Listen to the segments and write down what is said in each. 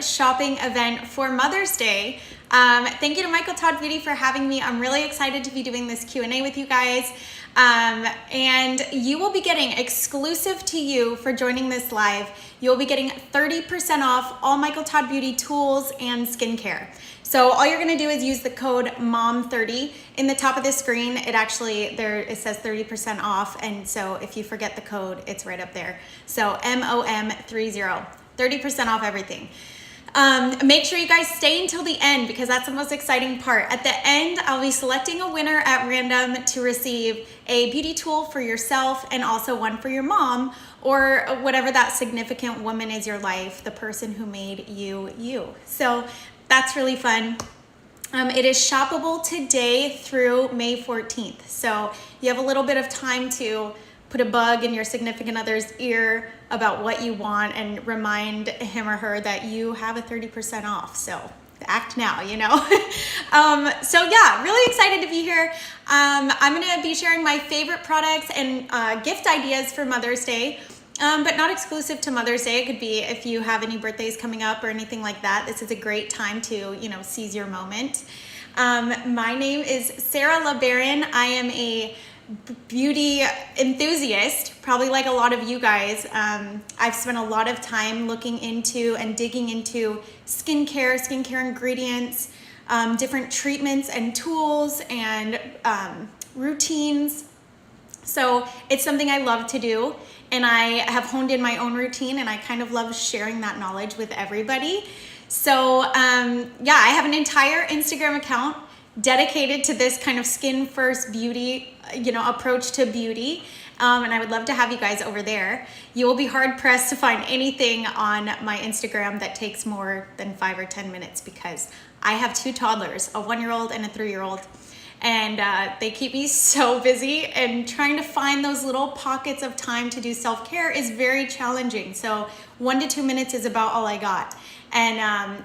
shopping event for Mother's Day. Thank you to Michael Todd Beauty for having me. I'm really excited to be doing this Q&A with you guys. And you will be getting exclusive to you for joining this live. You'll be getting 30% off all Michael Todd Beauty tools and skincare. So all you're gonna do is use the code MOM30 in the top of the screen. It says 30% off. And so if you forget the code, it's right up there. So MOM30, 30% off everything. Make sure you guys stay until the end because that's the most exciting part. At the end, I'll be selecting a winner at random to receive a beauty tool for yourself and also one for your mom or whatever that significant woman is your life, the person who made you, you. So that's really fun. It is shoppable today through May 14th. So you have a little bit of time to put a bug in your significant other's ear about what you want and remind him or her that you have a 30% off. So act now, you know? So yeah, really excited to be here. I'm gonna be sharing my favorite products and gift ideas for Mother's Day, but not exclusive to Mother's Day. It could be if you have any birthdays coming up or anything like that. This is a great time to, you know, seize your moment. My name is Sara LeBaron. I am a beauty enthusiast, probably like a lot of you guys. I've spent a lot of time looking into and digging into skincare ingredients, different treatments and tools and routines. So it's something I love to do, and I have honed in my own routine, and I kind of love sharing that knowledge with everybody. So yeah, I have an entire Instagram account dedicated to this kind of skin first beauty, you know, approach to beauty. And I would love to have you guys over there. You will be hard pressed to find anything on my Instagram that takes more than 5 or 10 minutes because I have 2 toddlers, a 1-year-old and a 3-year-old. And they keep me so busy, and trying to find those little pockets of time to do self-care is very challenging. So 1 to 2 minutes is about all I got. And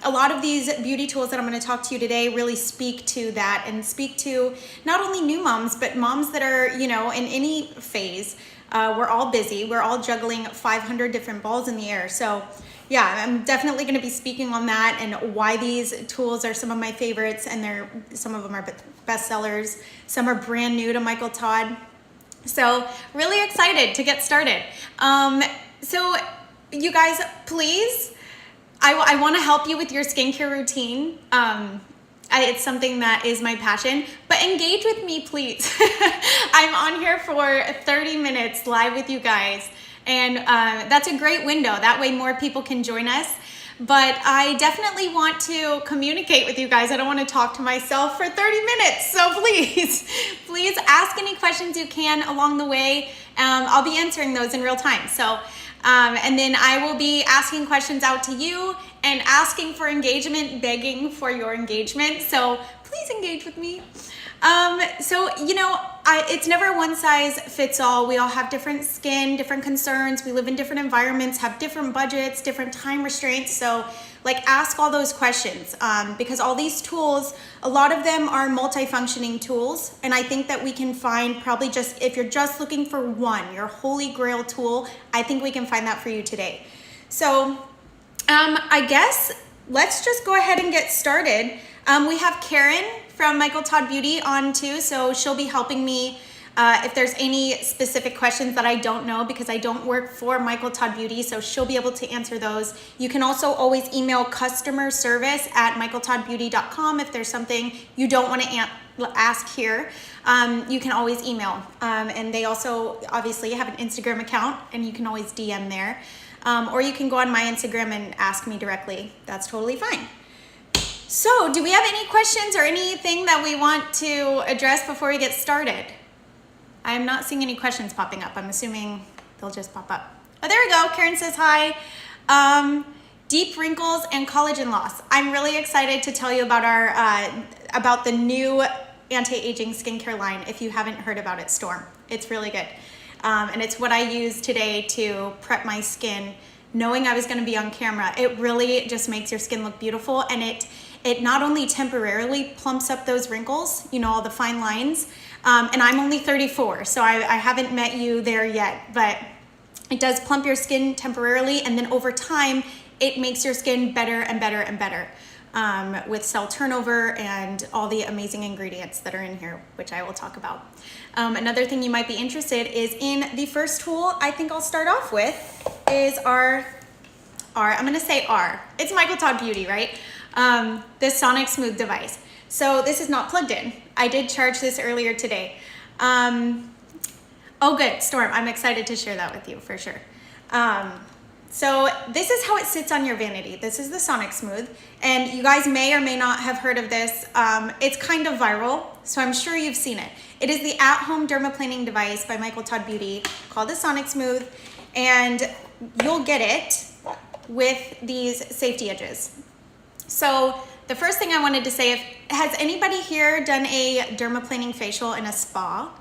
a lot of these beauty tools that I'm going to talk to you today really speak to that, and speak to not only new moms, but moms that are, you know, in any phase. We're all busy. We're all juggling 500 different balls in the air. So yeah, I'm definitely going to be speaking on that and why these tools are some of my favorites, and some of them are best sellers. Some are brand new to Michael Todd. So really excited to get started. So you guys, please, I want to help you with your skincare routine. It's something that is my passion, but engage with me, please. I'm on here for 30 minutes live with you guys, and that's a great window. That way more people can join us. But I definitely want to communicate with you guys. I don't want to talk to myself for 30 minutes. So please ask any questions you can along the way. I'll be answering those in real time. So, and then I will be asking questions out to you and asking for engagement, begging for your engagement. So please engage with me. So, you know, it's never one size fits all. We all have different skin, different concerns. We live in different environments, have different budgets, different time restraints. So like ask all those questions because all these tools, a lot of them are multifunctioning tools. And I think that we can find probably just, if you're just looking for one, your holy grail tool, I think we can find that for you today. So I guess let's just go ahead and get started. We have Karen from Michael Todd Beauty on too, so she'll be helping me if there's any specific questions that I don't know, because I don't work for Michael Todd Beauty, so she'll be able to answer those. You can also always email customer service at michaeltoddbeauty.com if there's something you don't want to ask here. You can always email. And they also obviously have an Instagram account, and you can always DM there. Or you can go on my Instagram and ask me directly. That's totally fine. So do we have any questions or anything that we want to address before we get started? I am not seeing any questions popping up. I'm assuming they'll just pop up. Oh, there we go. Karen says hi. Deep wrinkles and collagen loss. I'm really excited to tell you about about the new anti-aging skincare line. If you haven't heard about it, Storm. It's really good. And it's what I use today to prep my skin, knowing I was going to be on camera. It really just makes your skin look beautiful, and it not only temporarily plumps up those wrinkles, you know, all the fine lines, and I'm only 34, so I haven't met you there yet, but it does plump your skin temporarily, and then over time, it makes your skin better and better and better with cell turnover and all the amazing ingredients that are in here, which I will talk about. Another thing you might be interested is in the first tool I think I'll start off with is I'm gonna say it's Michael Todd Beauty, right? This Sonicsmooth device. So this is not plugged in. I did charge this earlier today. Oh good, Storm, I'm excited to share that with you for sure. So this is how it sits on your vanity. This is the Sonicsmooth, and you guys may or may not have heard of this. It's kind of viral, so I'm sure you've seen it. It is the at-home dermaplaning device by Michael Todd Beauty called the Sonicsmooth, and you'll get it with these safety edges. So the first thing I wanted to say, has anybody here done a dermaplaning facial in a spa?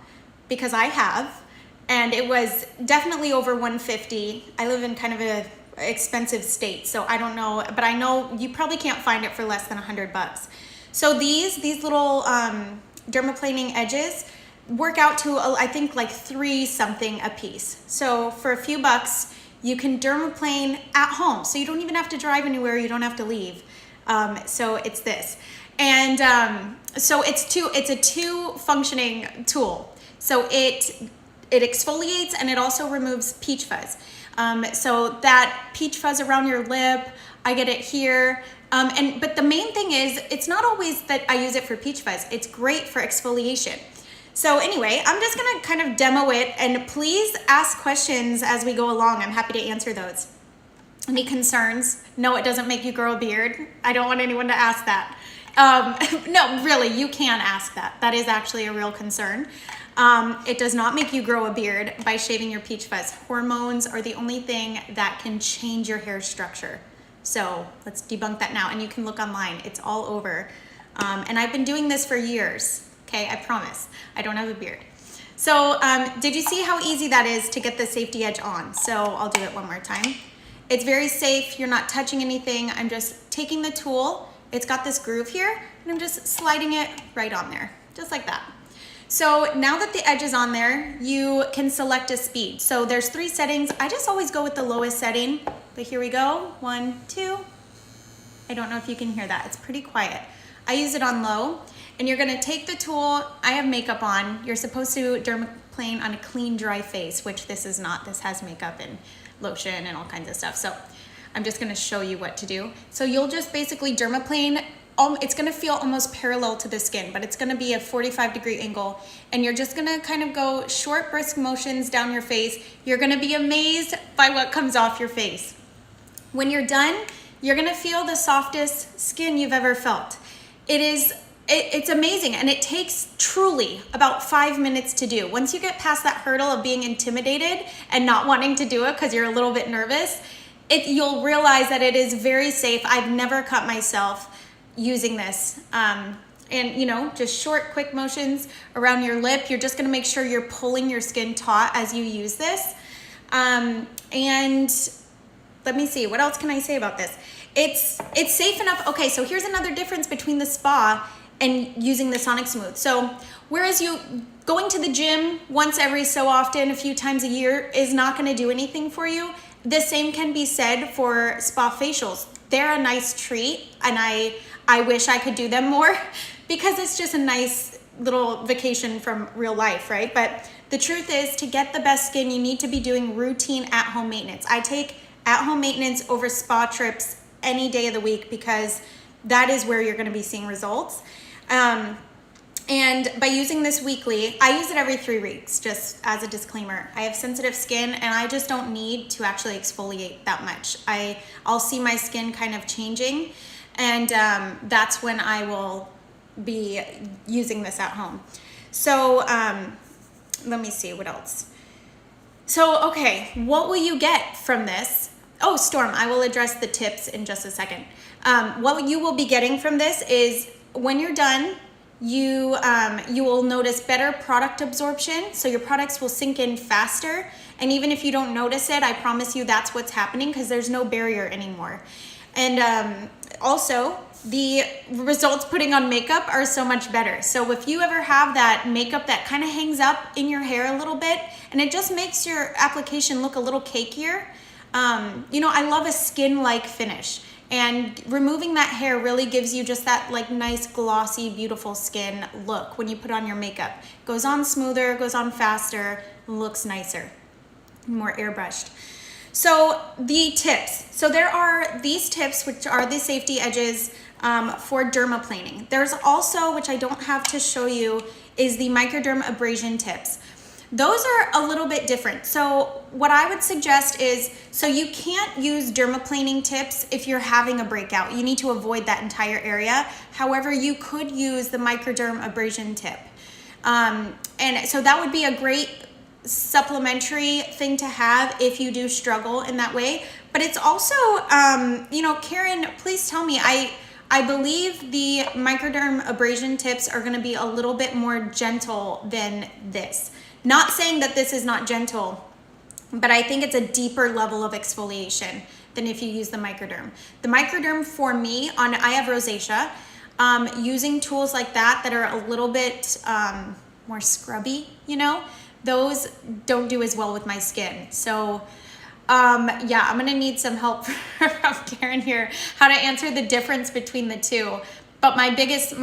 Because I have. And it was definitely over $150. I live in kind of an expensive state, so I don't know, but I know you probably can't find it for less than $100. So these little dermaplaning edges work out to, I think, like 3 something a piece. So for a few bucks, you can dermaplane at home. So you don't even have to drive anywhere, you don't have to leave. So it's this. And so it's a 2 functioning tool. So it exfoliates and it also removes peach fuzz. So that peach fuzz around your lip, I get it here. But the main thing is, it's not always that I use it for peach fuzz. It's great for exfoliation. So anyway, I'm just gonna kind of demo it, and please ask questions as we go along. I'm happy to answer those. Any concerns? No, it doesn't make you grow a beard. I don't want anyone to ask that. No, really, you can ask that. That is actually a real concern. It does not make you grow a beard by shaving your peach fuzz. Hormones are the only thing that can change your hair structure. So let's debunk that now. And you can look online, it's all over. And I've been doing this for years. Okay, I promise, I don't have a beard. So did you see how easy that is to get the safety edge on? So I'll do it one more time. It's very safe, you're not touching anything. I'm just taking the tool, it's got this groove here, and I'm just sliding it right on there, just like that. So now that the edge is on there, you can select a speed. So there's 3 settings. I just always go with the lowest setting, but here we go, 1, 2. I don't know if you can hear that, it's pretty quiet. I use it on low, and you're gonna take the tool, I have makeup on, you're supposed to dermaplane on a clean, dry face, which this is not. This has makeup and lotion and all kinds of stuff. So I'm just gonna show you what to do. So you'll just basically dermaplane. It's gonna feel almost parallel to the skin, but it's gonna be a 45-degree angle, and you're just gonna kind of go short, brisk motions down your face. You're gonna be amazed by what comes off your face. When you're done, you're gonna feel the softest skin you've ever felt. It's amazing, and it takes truly about 5 minutes to do. Once you get past that hurdle of being intimidated and not wanting to do it because you're a little bit nervous, you'll realize that it is very safe. I've never cut myself using this. And you know, just short, quick motions around your lip. You're just gonna make sure you're pulling your skin taut as you use this. And let me see, what else can I say about this? It's safe enough. Okay, so here's another difference between the spa and using the Sonicsmooth. So whereas you going to the gym once every so often, a few times a year, is not gonna do anything for you, the same can be said for spa facials. They're a nice treat, and I wish I could do them more because it's just a nice little vacation from real life, right? But the truth is, to get the best skin, you need to be doing routine at-home maintenance. I take at-home maintenance over spa trips any day of the week because that is where you're gonna be seeing results. And by using this weekly, I use it every 3 weeks, just as a disclaimer. I have sensitive skin, and I just don't need to actually exfoliate that much. I'll see my skin kind of changing, and that's when I will be using this at home. So let me see, what else? So, okay, what will you get from this? Oh, Storm, I will address the tips in just a second. What you will be getting from this is, when you're done, you will notice better product absorption, so your products will sink in faster. And even if you don't notice it, I promise you that's what's happening, because there's no barrier anymore. And also, the results putting on makeup are so much better. So if you ever have that makeup that kind of hangs up in your hair a little bit, and it just makes your application look a little cakier, you know, I love a skin-like finish. And removing that hair really gives you just that like nice, glossy, beautiful skin look when you put on your makeup. Goes on smoother, goes on faster, looks nicer, more airbrushed. So the tips. So there are these tips, which are the safety edges for dermaplaning. There's also, which I don't have to show you, is the microderm abrasion tips. Those are a little bit different. So what I would suggest is, so you can't use dermaplaning tips if you're having a breakout. You need to avoid that entire area. However, you could use the microderm abrasion tip. And so that would be a great supplementary thing to have if you do struggle in that way. But it's also, you know, Karen, please tell me, I believe the microderm abrasion tips are gonna be a little bit more gentle than this. Not saying that this is not gentle, but I think it's a deeper level of exfoliation than if you use the microderm. The microderm for me, I have rosacea, using tools like that are a little bit more scrubby, you know, those don't do as well with my skin. So yeah, I'm gonna need some help from Karen here, how to answer the difference between the two. But my biggest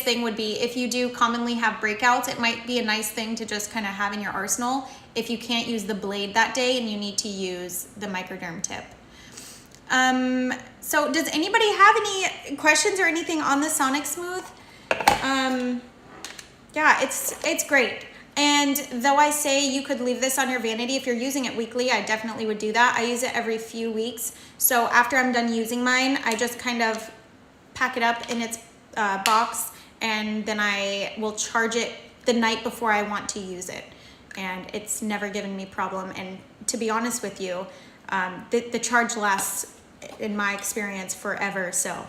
thing would be, if you do commonly have breakouts, it might be a nice thing to just kind of have in your arsenal if you can't use the blade that day and you need to use the microderm tip. So does anybody have any questions or anything on the Sonicsmooth? Yeah, it's great. And though I say you could leave this on your vanity, if you're using it weekly, I definitely would do that. I use it every few weeks. So after I'm done using mine, I just kind of pack it up in its box, and then I will charge it the night before I want to use it. And it's never given me problem. And to be honest with you, the charge lasts, in my experience, forever. So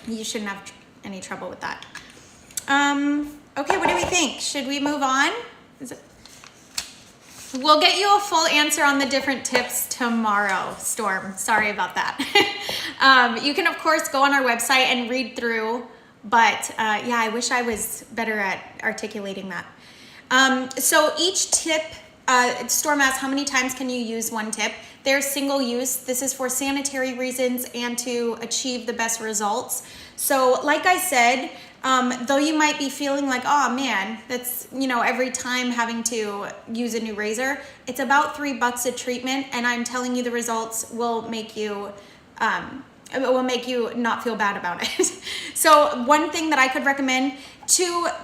you shouldn't have any trouble with that. Okay, what do we think? Should we move on? We'll get you a full answer on the different tips tomorrow, Storm. Sorry about that. You can, of course, go on our website and read through, but yeah, I wish I was better at articulating that. So each tip, Storm asks, how many times can you use one tip? They're single use. This is for sanitary reasons and to achieve the best results. So like I said, though you might be feeling like, oh man, that's, you know, every time having to use a new razor, it's about $3 a treatment, and I'm telling you the results will make you, not feel bad about it. So one thing that I could recommend,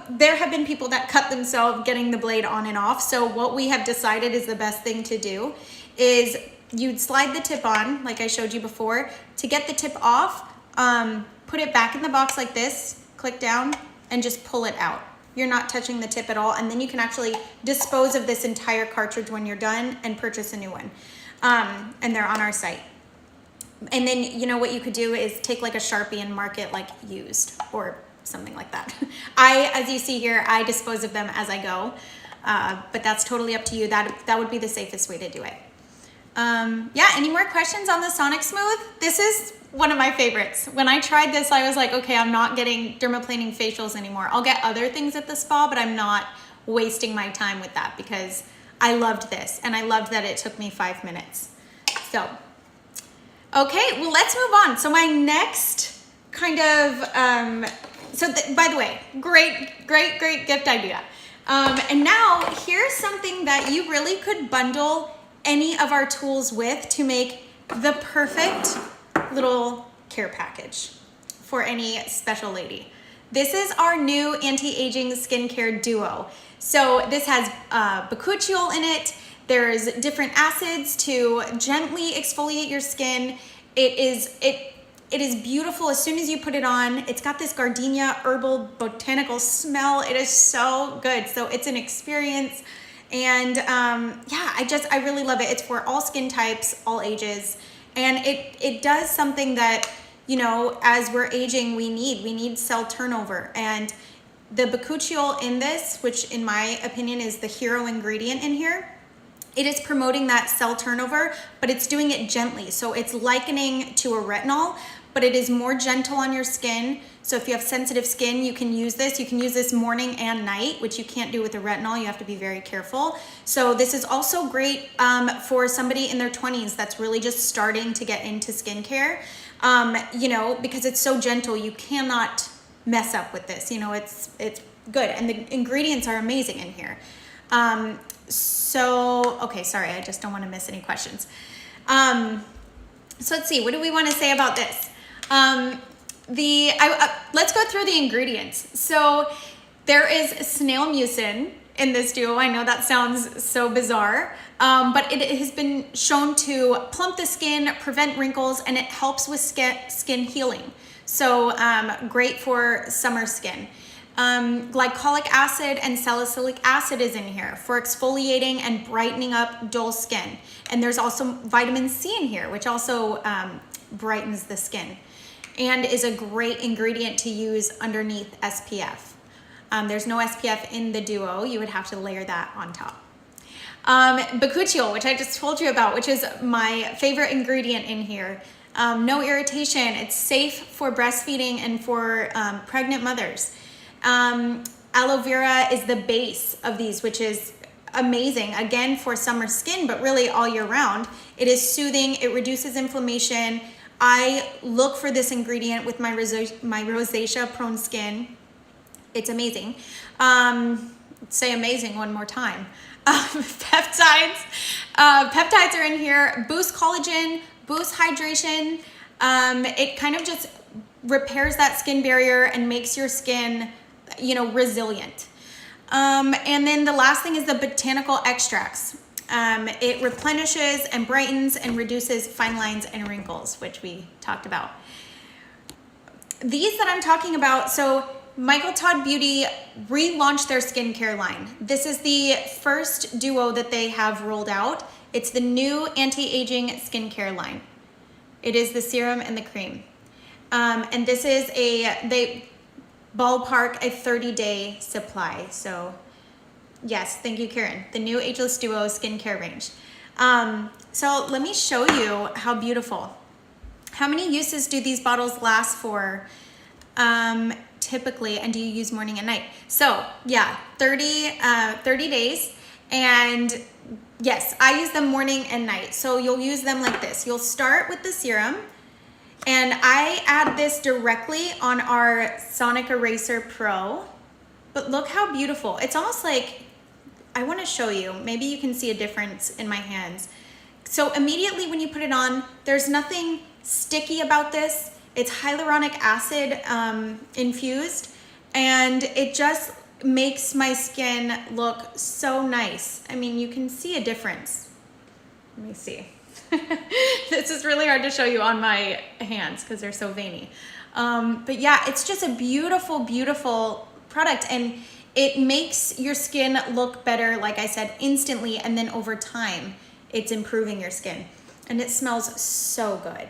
there have been people that cut themselves getting the blade on and off. So what we have decided is the best thing to do is you'd slide the tip on, like I showed you before. To get the tip off, put it back in the box like this, click down, and just pull it out. You're not touching the tip at all, and then you can actually dispose of this entire cartridge when you're done and purchase a new one. And they're on our site. And then, you know, what you could do is take like a Sharpie and mark it like used or something like that. As you see here, I dispose of them as I go, but that's totally up to you. That would be the safest way to do it. Yeah, any more questions on the Sonicsmooth? This is one of my favorites. When I tried this, I was like, okay, I'm not getting dermaplaning facials anymore. I'll get other things at the spa, but I'm not wasting my time with that because I loved this, and I loved that it took me 5 minutes. So, okay, well, let's move on. So my next kind of, by the way, great gift idea. And now here's something that you really could bundle any of our tools with to make the perfect little care package for any special lady. This is our new anti-aging skincare duo. So this has bakuchiol in it. There's different acids to gently exfoliate your skin. It is beautiful as soon as you put it on. It's got this gardenia herbal botanical smell. It is so good. So it's an experience. And yeah, I really love it. It's for all skin types, all ages. And it does something that, you know, as we're aging, we need cell turnover. And the bakuchiol in this, which in my opinion is the hero ingredient in here, it is promoting that cell turnover, but it's doing it gently. So it's likening to a retinol, but it is more gentle on your skin. So if you have sensitive skin, you can use this. You can use this morning and night, which you can't do with the retinol. You have to be very careful. So this is also great for somebody in their 20s that's really just starting to get into skincare, you know, because it's so gentle. You cannot mess up with this. You know, it's good. And the ingredients are amazing in here. So, okay, sorry, I just don't want to miss any questions. So let's see, what do we want to say about this? Let's go through the ingredients. So there is snail mucin in this duo. I know that sounds so bizarre, but it has been shown to plump the skin, prevent wrinkles, and it helps with skin healing. So great for summer skin. Glycolic acid and salicylic acid is in here for exfoliating and brightening up dull skin. And there's also vitamin C in here, which also brightens the skin and is a great ingredient to use underneath SPF. There's no SPF in the duo. You would have to layer that on top. Bakuchiol, which I just told you about, which is my favorite ingredient in here. No irritation. It's safe for breastfeeding and for pregnant mothers. Aloe vera is the base of these, which is amazing, again, for summer skin, but really all year round. It is soothing. It reduces inflammation. I look for this ingredient with my rosacea prone skin. It's amazing. Say amazing one more time. Peptides. Peptides are in here. Boost collagen, boost hydration. It kind of just repairs that skin barrier and makes your skin, you know, resilient. And then the last thing is the botanical extracts. It replenishes and brightens and reduces fine lines and wrinkles, which we talked about. These that I'm talking about, so Michael Todd Beauty relaunched their skincare line. This is the first duo that they have rolled out. It's the new anti-aging skincare line. It is the serum and the cream. And this is they ballpark a 30-day supply. So yes, thank you, Karen. The new Ageless Duo skincare range. So let me show you how beautiful. How many uses do these bottles last for typically, and do you use morning and night? So yeah, 30 days. And yes, I use them morning and night. So you'll use them like this. You'll start with the serum. And I add this directly on our Sonic Eraser Pro, but look how beautiful. It's almost like, I wanna show you, maybe you can see a difference in my hands. So immediately when you put it on, there's nothing sticky about this. It's hyaluronic acid infused, and it just makes my skin look so nice. I mean, you can see a difference. Let me see. This is really hard to show you on my hands because they're so veiny. But yeah, it's just a beautiful, beautiful product, and it makes your skin look better, like I said, instantly, and then over time, it's improving your skin. And it smells so good.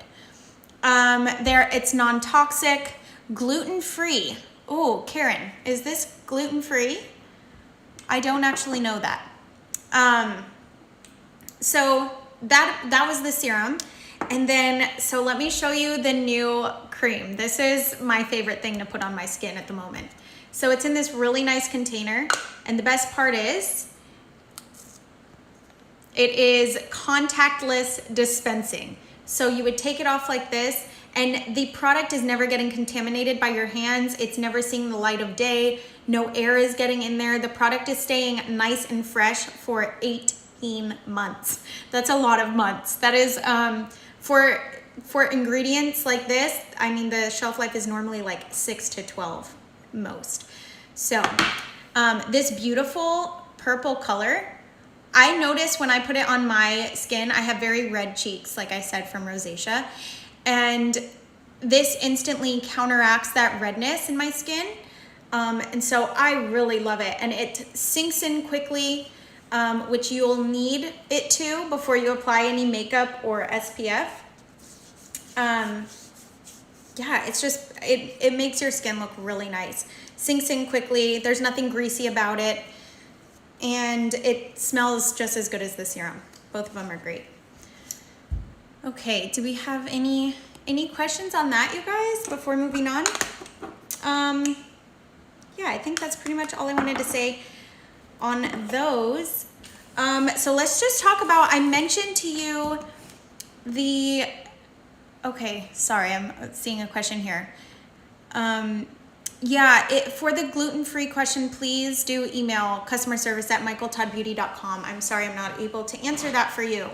It's non-toxic, gluten-free. Oh, Karen, is this gluten-free? I don't actually know that. So that was the serum. And then, so let me show you the new cream. This is my favorite thing to put on my skin at the moment. So it's in this really nice container. And the best part is, it is contactless dispensing. So you would take it off like this, and the product is never getting contaminated by your hands. It's never seeing the light of day. No air is getting in there. The product is staying nice and fresh for 18 months. That's a lot of months. That is, for ingredients like this, I mean, the shelf life is normally like 6 to 12 most. So this beautiful purple color, I notice when I put it on my skin, I have very red cheeks, like I said, from rosacea. And this instantly counteracts that redness in my skin. And so I really love it. And it sinks in quickly, which you'll need it to before you apply any makeup or SPF. Yeah, it's just, it makes your skin look really nice. Sinks in quickly. There's nothing greasy about it. And it smells just as good as the serum. Both of them are great. Okay, do we have any Any questions on that, you guys, before moving on? Yeah, I think that's pretty much all I wanted to say on those. So let's just talk about, I mentioned to you the, okay, sorry, I'm seeing a question here. Yeah, for the gluten-free question, please do email customer service at michaeltoddbeauty.com. I'm sorry I'm not able to answer that for you.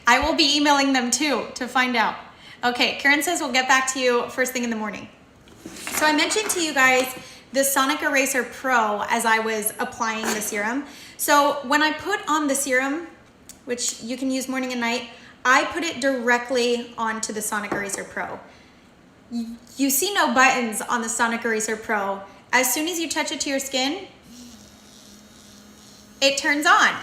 I will be emailing them too to find out. Okay, Karen says we'll get back to you first thing in the morning. So I mentioned to you guys the Sonic Eraser Pro as I was applying the serum. So when I put on the serum, which you can use morning and night, I put it directly onto the Sonic Eraser Pro. You see no buttons on the Sonic Eraser Pro. As soon as you touch it to your skin, it turns on.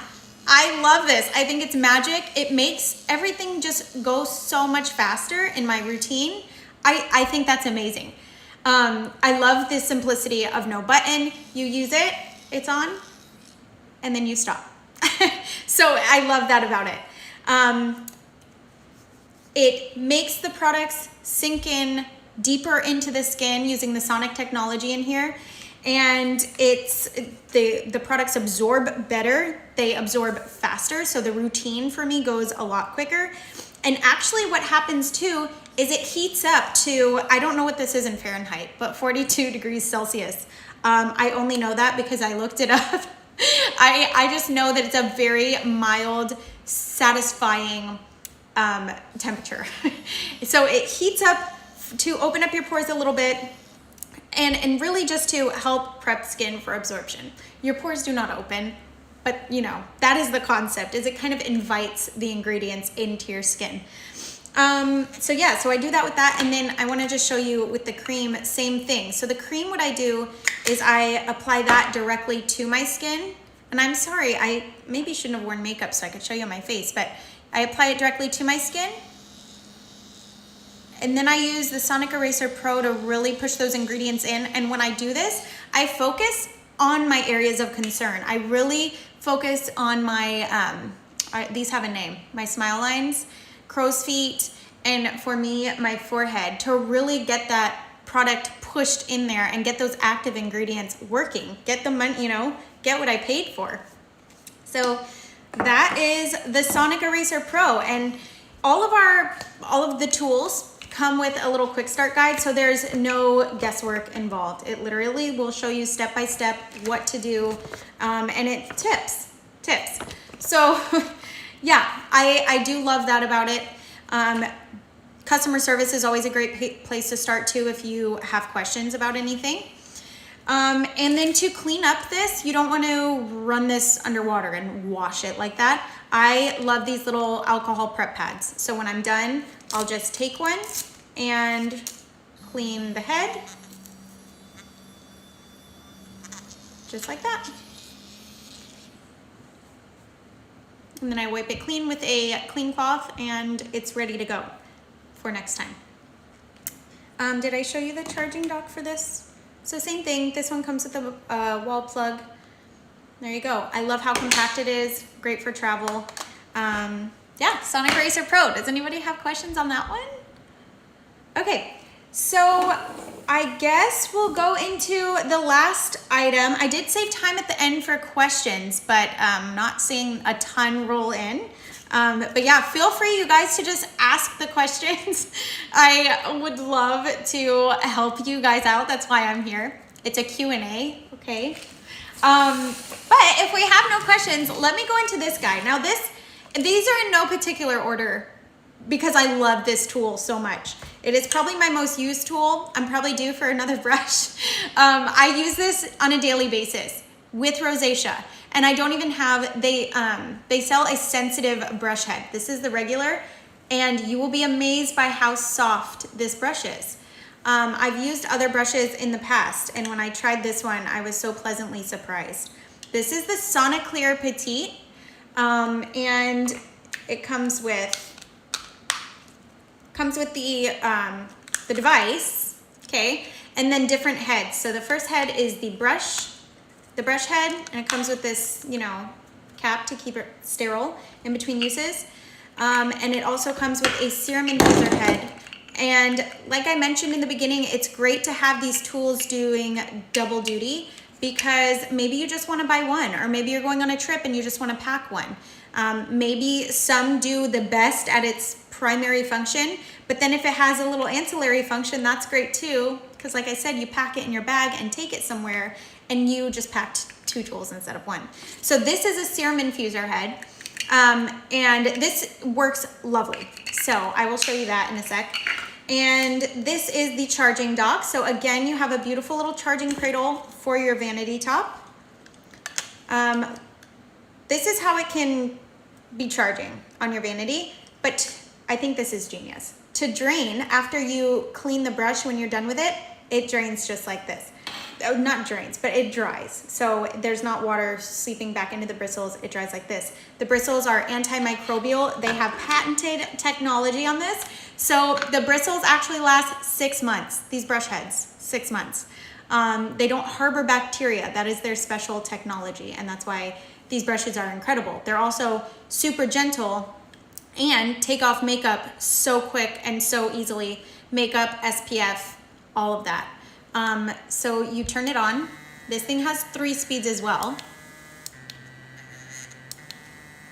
I love this. I think it's magic. It makes everything just go so much faster in my routine. I think that's amazing. I love the simplicity of no button. You use it, it's on, and then you stop. So I love that about it. It makes the products sink in deeper into the skin using the Sonic technology in here. And the products absorb better. They absorb faster. So the routine for me goes a lot quicker. And actually what happens too is it heats up to, I don't know what this is in Fahrenheit, but 42 degrees Celsius. I only know that because I looked it up. I just know that it's a very mild, satisfying temperature. So it heats up to open up your pores a little bit and really just to help prep skin for absorption. Your pores do not open, but you know, that is the concept, is it kind of invites the ingredients into your skin. So yeah, so I do that with that. And then I want to just show you with the cream, same thing. So the cream, what I do is I apply that directly to my skin. And I'm sorry, I maybe shouldn't have worn makeup so I could show you my face, but I apply it directly to my skin. And then I use the Sonic Eraser Pro to really push those ingredients in. And when I do this, I focus on my areas of concern. I really focus on my, these have a name, my smile lines, crow's feet, and for me, my forehead, to really get that product pushed in there and get those active ingredients working. Get the money, you know, get what I paid for. So that is the Sonic Eraser Pro. And all of the tools come with a little quick start guide, so there's no guesswork involved. It literally will show you step by step what to do, and it tips. So yeah, I do love that about it. Customer service is always a great place to start too if you have questions about anything. And then to clean up this, you don't want to run this underwater and wash it like that. I love these little alcohol prep pads. So when I'm done, I'll just take one and clean the head, just like that. And then I wipe it clean with a clean cloth and it's ready to go for next time. Did I show you the charging dock for this? So same thing, this one comes with a wall plug. There you go. I love how compact it is, great for travel. Yeah, Sonic Eraser Pro. Does anybody have questions on that one? Okay, so I guess we'll go into the last item. I did save time at the end for questions, but not seeing a ton roll in. But yeah, feel free, you guys, to just ask the questions. I would love to help you guys out. That's why I'm here. It's a Q&A, okay? But if we have no questions, let me go into this guy. Now these are in no particular order because I love this tool so much. It is probably my most used tool. I'm probably due for another brush. I use this on a daily basis with rosacea. And I don't even have, they sell a sensitive brush head. This is the regular, and you will be amazed by how soft this brush is. I've used other brushes in the past, and when I tried this one, I was so pleasantly surprised. This is the Soniclear Petite, and it comes with the device, okay, and then different heads. So the first head is the brush head, and it comes with this, you know, cap to keep it sterile in between uses. And it also comes with a serum infuser head And like I mentioned in the beginning, it's great to have these tools doing double duty, because maybe you just want to buy one, or maybe you're going on a trip and you just want to pack one. Maybe some do the best at its primary function, but then if it has a little ancillary function, that's great too, because like I said, you pack it in your bag and take it somewhere, and you just packed 2 tools instead of 1. So this is a serum infuser head, and this works lovely. So I will show you that in a sec. And this is the charging dock. So again, you have a beautiful little charging cradle for your vanity top. This is how it can be charging on your vanity, but I think this is genius. To drain, after you clean the brush, when you're done with it, it drains just like this. Not drains, but it dries. So there's not water seeping back into the bristles. It dries like this. The bristles are antimicrobial. They have patented technology on this. So the bristles actually last 6 months. These brush heads, 6 months. They don't harbor bacteria. That is their special technology. And that's why these brushes are incredible. They're also super gentle and take off makeup so quick and so easily. Makeup, SPF, all of that. So you turn it on. This thing has 3 speeds as well.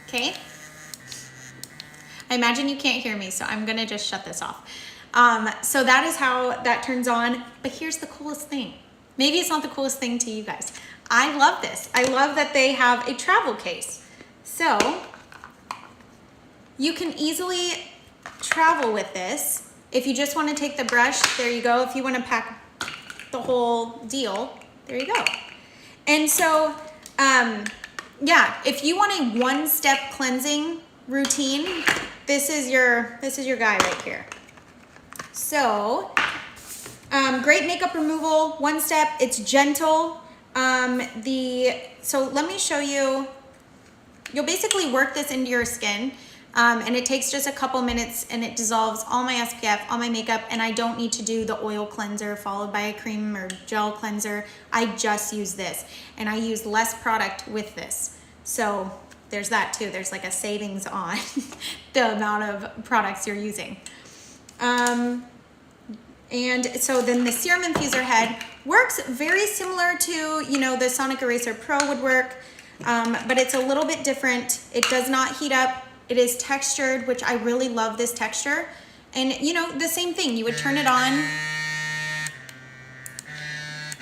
Okay. I imagine you can't hear me, so I'm gonna just shut this off. So that is how that turns on. But here's the coolest thing. Maybe it's not the coolest thing to you guys. I love this. I love that they have a travel case. So you can easily travel with this. If you just want to take the brush, there you go. If you want to pack the whole deal, there you go. And so, yeah, if you want a one-step cleansing routine, this is your guy right here. So, great makeup removal, one step. It's gentle. So let me show you. You'll basically work this into your skin. And it takes just a couple minutes, and it dissolves all my SPF, all my makeup, and I don't need to do the oil cleanser followed by a cream or gel cleanser. I just use this, and I use less product with this. So there's that too. There's like a savings on the amount of products you're using. And so then the serum infuser head works very similar to, you know, the Sonic Eraser Pro would work, but it's a little bit different. It does not heat up. It is textured, which I really love this texture. And you know, the same thing, you would turn it on.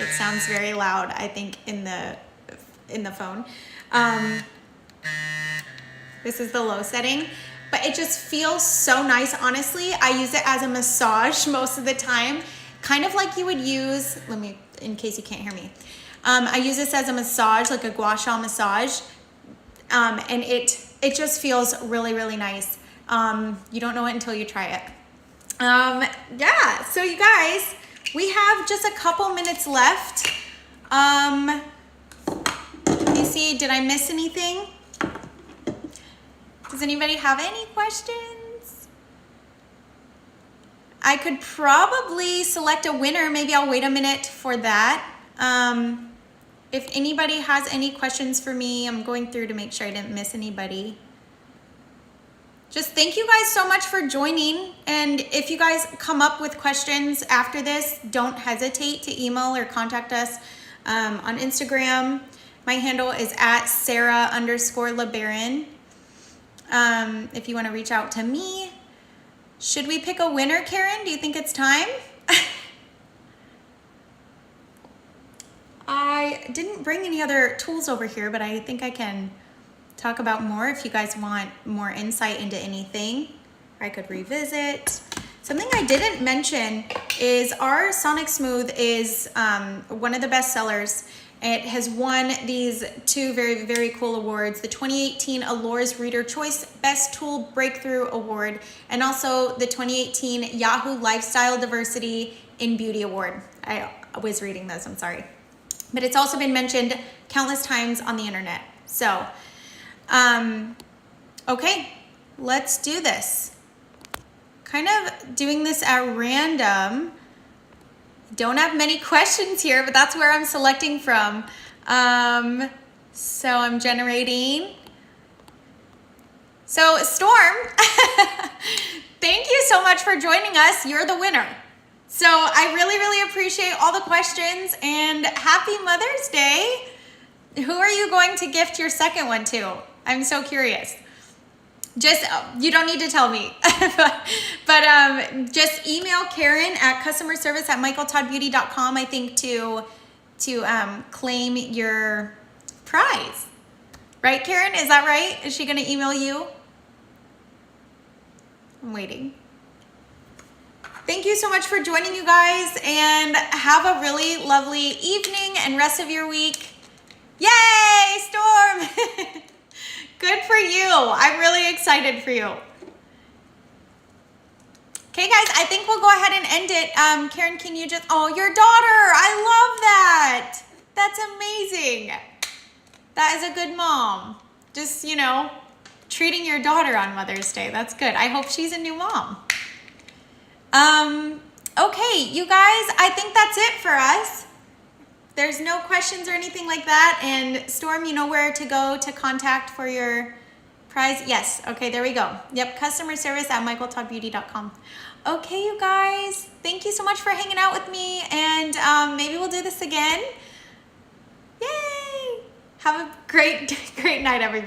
It sounds very loud, I think, in the phone. This is the low setting, but it just feels so nice. Honestly, I use it as a massage most of the time, kind of like you would use, let me, in case you can't hear me. I use this as a massage, like a gua sha massage. And it just feels really, really nice. You don't know it until you try it. Yeah, so you guys, we have just a couple minutes left. Let me see, did I miss anything? Does anybody have any questions? I could probably select a winner. Maybe I'll wait a minute for that. If anybody has any questions for me, I'm going through to make sure I didn't miss anybody. Just thank you guys so much for joining. And if you guys come up with questions after this, don't hesitate to email or contact us on Instagram. My handle is @Sara_LeBaron. If you want to reach out to me. Should we pick a winner, Karen? Do you think it's time? I didn't bring any other tools over here, but I think I can talk about more if you guys want more insight into anything. Or I could revisit. Something I didn't mention is our Sonicsmooth is one of the best sellers. It has won these 2 very, very cool awards, the 2018 Allure's Reader Choice Best Tool Breakthrough Award, and also the 2018 Yahoo Lifestyle Diversity in Beauty Award. I was reading those, I'm sorry. But it's also been mentioned countless times on the internet. So, okay, let's do this. Kind of doing this at random. Don't have many questions here, but that's where I'm selecting from. So I'm generating. So Storm, Thank you so much for joining us. You're the winner. So I really, really appreciate all the questions, and happy Mother's Day. Who are you going to gift your second one to? I'm so curious. Just, you don't need to tell me, but just email Karen at customerservice@michaeltoddbeauty.com, I think, to claim your prize. Right, Karen? Is that right? Is she going to email you? I'm waiting. Thank you so much for joining, you guys, and have a really lovely evening and rest of your week. Yay, Storm! Good for you. I'm really excited for you. Okay, guys, I think we'll go ahead and end it. Karen, can you just, oh, your daughter. I love that. That's amazing. That is a good mom. Just, you know, treating your daughter on Mother's Day. That's good. I hope she's a new mom. Okay, you guys, I think that's it for us. There's no questions or anything like that. And Storm, you know where to go to contact for your prize? Yes. Okay, there we go. Yep, customerservice@michaeltoddbeauty.com. Okay, you guys, thank you so much for hanging out with me, and maybe we'll do this again. Yay! Have a great night, everybody.